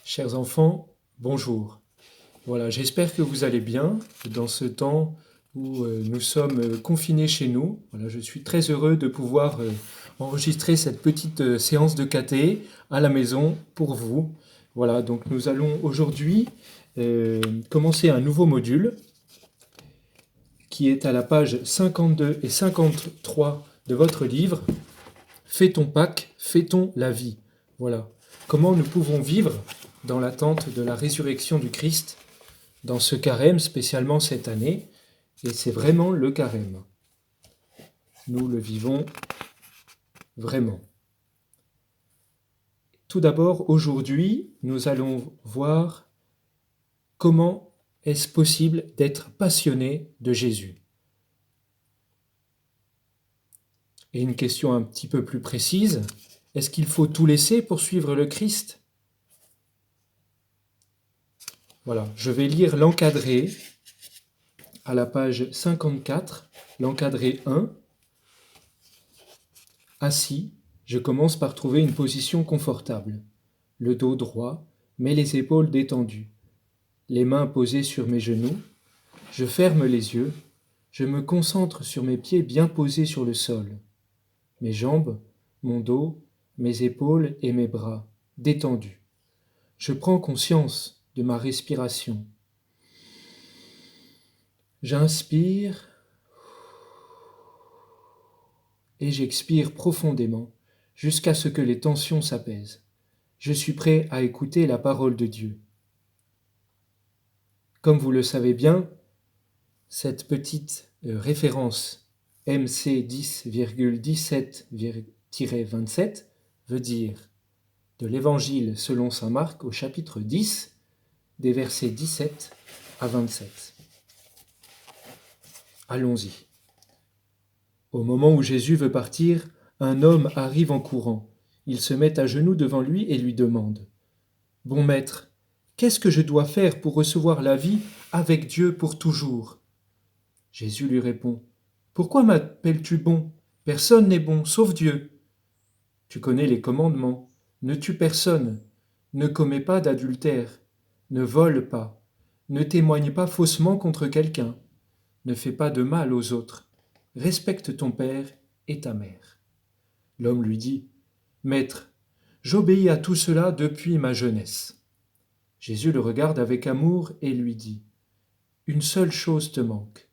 Chers enfants, bonjour. Voilà, j'espère que vous allez bien dans ce temps où nous sommes confinés chez nous. Voilà, je suis très heureux de pouvoir enregistrer cette petite séance de KT à la maison pour vous. Voilà, donc nous allons aujourd'hui commencer un nouveau module qui est à la page 52 et 53 de votre livre. Fait-on Pâques, fait-on la vie? Voilà. Comment nous pouvons vivre dans l'attente de la résurrection du Christ dans ce carême, spécialement cette année, et c'est vraiment le carême. Nous le vivons vraiment. Tout d'abord, aujourd'hui, nous allons voir comment est-ce possible d'être passionné de Jésus. Et une question un petit peu plus précise, est-ce qu'il faut tout laisser pour suivre le Christ? Voilà, je vais lire l'encadré à la page 54, l'encadré 1. Assis, je commence par trouver une position confortable. Le dos droit, mais les épaules détendues. Les mains posées sur mes genoux. Je ferme les yeux. Je me concentre sur mes pieds bien posés sur le sol. Mes jambes, mon dos, mes épaules et mes bras, détendus. Je prends conscience de ma respiration. J'inspire et j'expire profondément jusqu'à ce que les tensions s'apaisent. Je suis prêt à écouter la parole de Dieu. Comme vous le savez bien, cette petite référence MC 10,17-27 veut dire de l'Évangile selon saint Marc au chapitre 10, des versets 17 à 27. Allons-y. Au moment où Jésus veut partir, un homme arrive en courant. Il se met à genoux devant lui et lui demande : « Bon maître, qu'est-ce que je dois faire pour recevoir la vie avec Dieu pour toujours ?» Jésus lui répond : « Pourquoi m'appelles-tu bon ? Personne n'est bon, sauf Dieu. Tu connais les commandements. Ne tue personne, ne commets pas d'adultère, ne vole pas, ne témoigne pas faussement contre quelqu'un, ne fais pas de mal aux autres, respecte ton père et ta mère. » L'homme lui dit : « Maître, j'obéis à tout cela depuis ma jeunesse. » Jésus le regarde avec amour et lui dit : « Une seule chose te manque.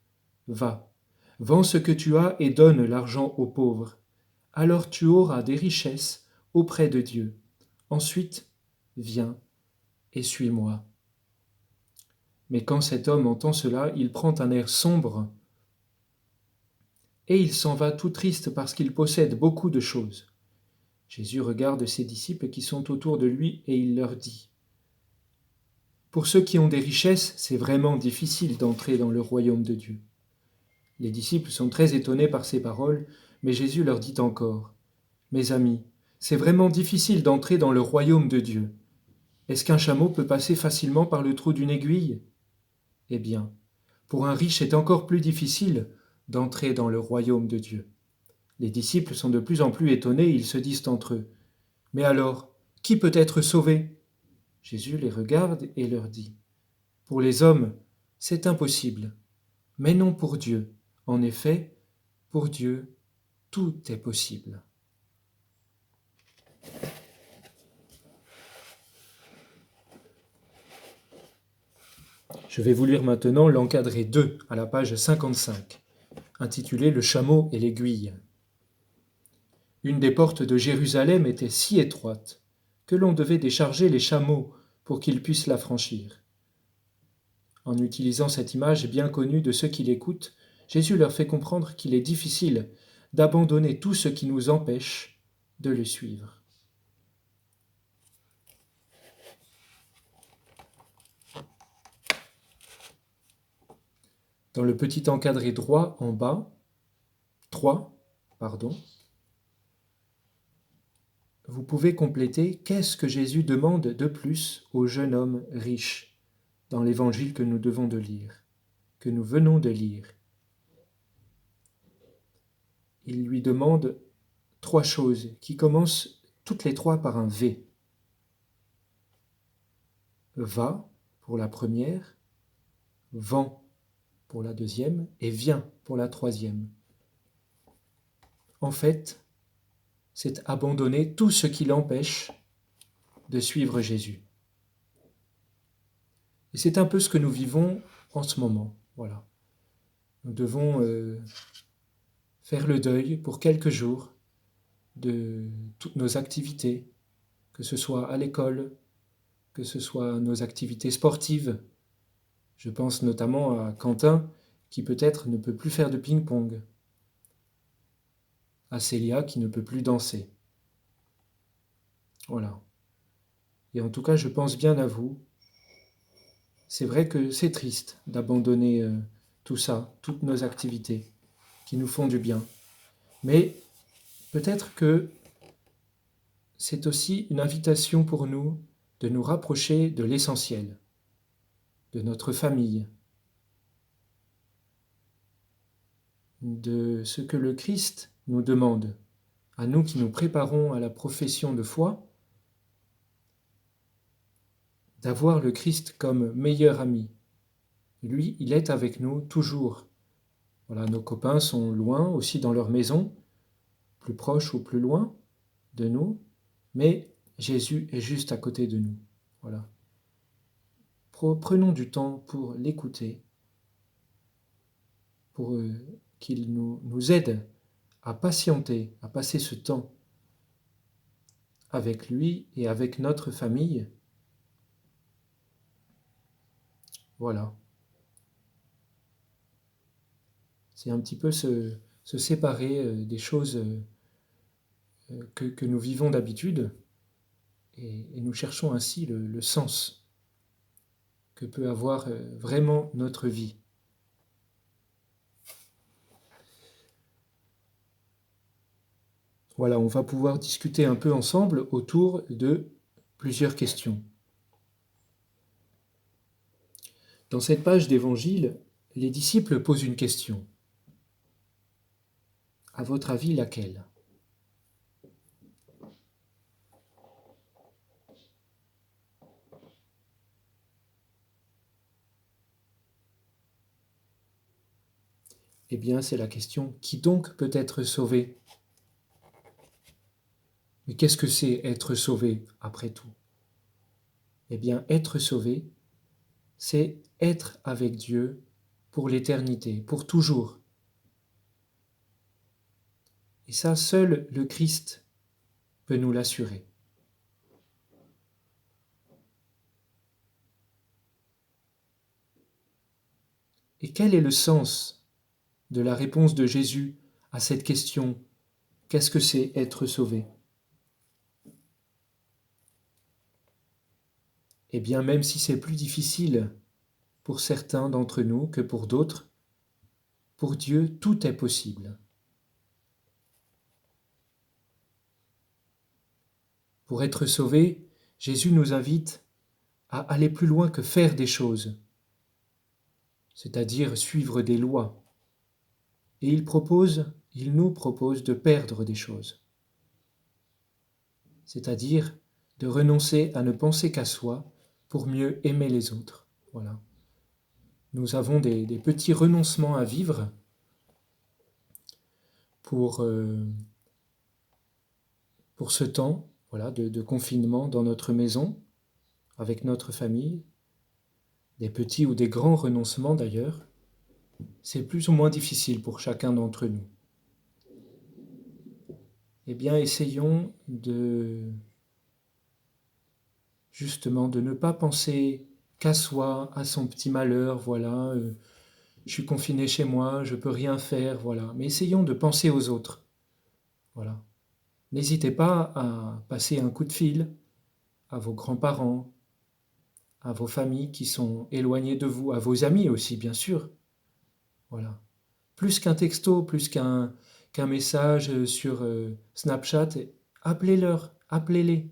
Va, vends ce que tu as et donne l'argent aux pauvres. Alors tu auras des richesses auprès de Dieu. Ensuite, viens et suis-moi. » Mais quand cet homme entend cela, il prend un air sombre et il s'en va tout triste parce qu'il possède beaucoup de choses. Jésus regarde ses disciples qui sont autour de lui et il leur dit : « Pour ceux qui ont des richesses, c'est vraiment difficile d'entrer dans le royaume de Dieu. » Les disciples sont très étonnés par ces paroles, mais Jésus leur dit encore : « Mes amis, c'est vraiment difficile d'entrer dans le royaume de Dieu. Est-ce qu'un chameau peut passer facilement par le trou d'une aiguille ? Eh bien, pour un riche, c'est encore plus difficile d'entrer dans le royaume de Dieu. » Les disciples sont de plus en plus étonnés, ils se disent entre eux : « Mais alors, qui peut être sauvé ? » Jésus les regarde et leur dit : « Pour les hommes, c'est impossible, mais non pour Dieu. En effet, pour Dieu, tout est possible. » Je vais vous lire maintenant l'encadré 2 à la page 55, intitulé « Le chameau et l'aiguille ». Une des portes de Jérusalem était si étroite que l'on devait décharger les chameaux pour qu'ils puissent la franchir. En utilisant cette image bien connue de ceux qui l'écoutent, Jésus leur fait comprendre qu'il est difficile d'abandonner tout ce qui nous empêche de le suivre. Dans le petit encadré droit en bas, 3, vous pouvez compléter « Qu'est-ce que Jésus demande de plus au jeune homme riche ?» dans l'évangile que nous venons de lire. Il lui demande 3 choses qui commencent toutes les 3 par un V. va pour la première, vend pour la deuxième et vient pour la troisième. En fait, c'est abandonner tout ce qui l'empêche de suivre Jésus. Et c'est un peu ce que nous vivons en ce moment. Voilà. Nous devons faire le deuil pour quelques jours de toutes nos activités, que ce soit à l'école, que ce soit nos activités sportives. Je pense notamment à Quentin, qui peut-être ne peut plus faire de ping-pong, à Célia, qui ne peut plus danser. Voilà. Et en tout cas, je pense bien à vous. C'est vrai que c'est triste d'abandonner tout ça, toutes nos activités qui nous font du bien. Mais peut-être que c'est aussi une invitation pour nous de nous rapprocher de l'essentiel, de notre famille, de ce que le Christ nous demande, à nous qui nous préparons à la profession de foi, d'avoir le Christ comme meilleur ami. Lui, il est avec nous toujours. Voilà, nos copains sont loin, aussi dans leur maison, plus proches ou plus loin de nous, mais Jésus est juste à côté de nous. Voilà. Prenons du temps pour l'écouter, pour qu'il nous aide à patienter, à passer ce temps avec lui et avec notre famille. Voilà. C'est un petit peu se séparer des choses que nous vivons d'habitude et nous cherchons ainsi le sens que peut avoir vraiment notre vie. Voilà, on va pouvoir discuter un peu ensemble autour de plusieurs questions. Dans cette page d'évangile, les disciples posent une question. À votre avis, laquelle ? Eh bien, c'est la question « Qui donc peut être sauvé ?» Mais qu'est-ce que c'est être sauvé, après tout ? Eh bien, être sauvé, c'est être avec Dieu pour l'éternité, pour toujours. Et ça, seul le Christ peut nous l'assurer. Et quel est le sens de la réponse de Jésus à cette question « Qu'est-ce que c'est être sauvé ?» Eh bien, même si c'est plus difficile pour certains d'entre nous que pour d'autres, pour Dieu, tout est possible. Pour être sauvé, Jésus nous invite à aller plus loin que faire des choses, c'est-à-dire suivre des lois. Et il nous propose de perdre des choses, c'est-à-dire de renoncer à ne penser qu'à soi pour mieux aimer les autres. Voilà. Nous avons des petits renoncements à vivre pour ce temps, voilà, de confinement dans notre maison, avec notre famille, des petits ou des grands renoncements d'ailleurs. C'est plus ou moins difficile pour chacun d'entre nous. Eh bien, essayons justement de ne pas penser qu'à soi, à son petit malheur, voilà, je suis confiné chez moi, je peux rien faire, voilà. Mais essayons de penser aux autres, voilà. N'hésitez pas à passer un coup de fil à vos grands-parents, à vos familles qui sont éloignées de vous, à vos amis aussi, bien sûr. Voilà. Plus qu'un texto, plus qu'un message sur Snapchat, appelez-les,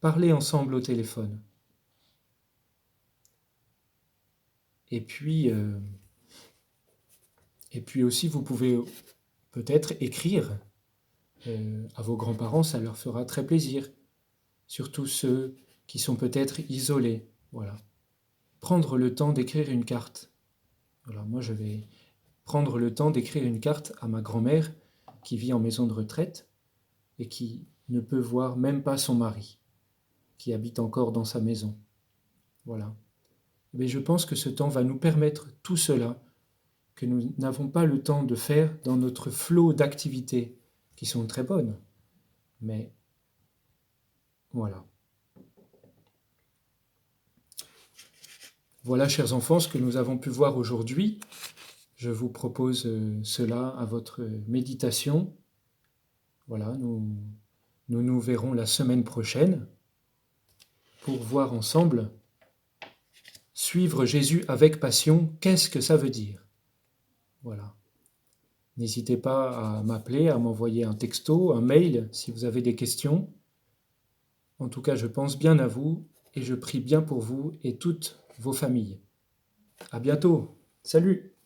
parlez ensemble au téléphone. Et puis aussi, vous pouvez peut-être écrire à vos grands-parents, ça leur fera très plaisir. Surtout ceux qui sont peut-être isolés. Voilà. Prendre le temps d'écrire une carte. Voilà, moi je vais prendre le temps d'écrire une carte à ma grand-mère qui vit en maison de retraite et qui ne peut voir même pas son mari, qui habite encore dans sa maison. Voilà. Mais je pense que ce temps va nous permettre tout cela que nous n'avons pas le temps de faire dans notre flot d'activités qui sont très bonnes. Mais voilà. Voilà, chers enfants, ce que nous avons pu voir aujourd'hui. Je vous propose cela à votre méditation. Voilà, nous verrons la semaine prochaine pour voir ensemble suivre Jésus avec passion. Qu'est-ce que ça veut dire? Voilà. N'hésitez pas à m'appeler, à m'envoyer un texto, un mail si vous avez des questions. En tout cas, je pense bien à vous et je prie bien pour vous et toutes vos familles. À bientôt. Salut!